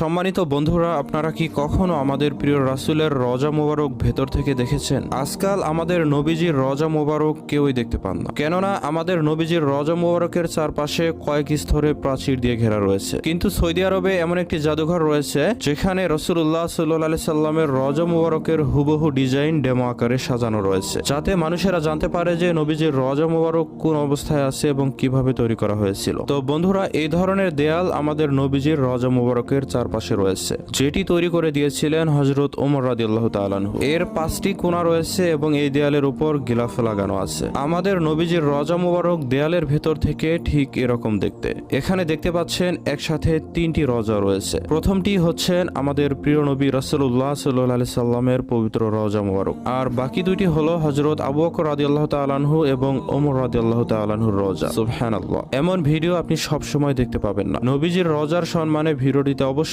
সম্মানিত বন্ধুরা, আপনারা কি কখনো আমাদের প্রিয় রাসূলের রওজা মোবারক ভেতর থেকে দেখেছেন? আজকাল আমাদের নবীজির রওজা মোবারক কেউই দেখতে পান না, কেননা আমাদের নবীজির রওজা মোবারকের চারপাশে কয়েক স্তরে প্রাচীর দিয়ে ঘেরা রয়েছে। কিন্তু সৌদি আরবে এমন একটি জাদুঘর রয়েছে যেখানে রাসূলুল্লাহ সাল্লাল্লাহু আলাইহি সাল্লামের রওজা মোবারকের হুবহু ডিজাইন ডেমো আকারে সাজানো রয়েছে, যাতে মানুষেরা জানতে পারে যে নবীজির রওজা মোবারক কোন অবস্থায় আছে এবং কিভাবে তৈরি করা হয়েছিল। তো বন্ধুরা, এই ধরনের দেয়াল আমাদের নবীজির রওজা মোবারকের চারপাশে রয়েছে, যেটি তৈরি করে দিয়েছিলেন হযরত ওমর রাদিয়াল্লাহু তাআলা আনহু। এর 5টি কোণা রয়েছে এবং এই দেয়ালের উপর গিলাফ লাগানো আছে। আমাদের নবীজির রওজা মোবারক দেয়ালের ভেতর থেকে ঠিক এরকম দেখতে। এখানে দেখতে পাচ্ছেন একসাথে 3টি রওজা রয়েছে। প্রথমটি হচ্ছেন আমাদের প্রিয় নবী রাসূলুল্লাহ সাল্লাল্লাহু আলাইহি সাল্লামের পবিত্র রওজা মোবারক, আর বাকি দুইটি হলো হযরত আবু বকর রাদিয়াল্লাহু তাআলা আনহু এবং ওমর রাদিয়াল্লাহু তাআলা আনহুর রওজা। সুবহানাল্লাহ, এমন ভিডিও আপনি সব সময় দেখতে পাবেন না। নবীজির রওজার সম্মানে ভিডিওটিতে অবশ্যই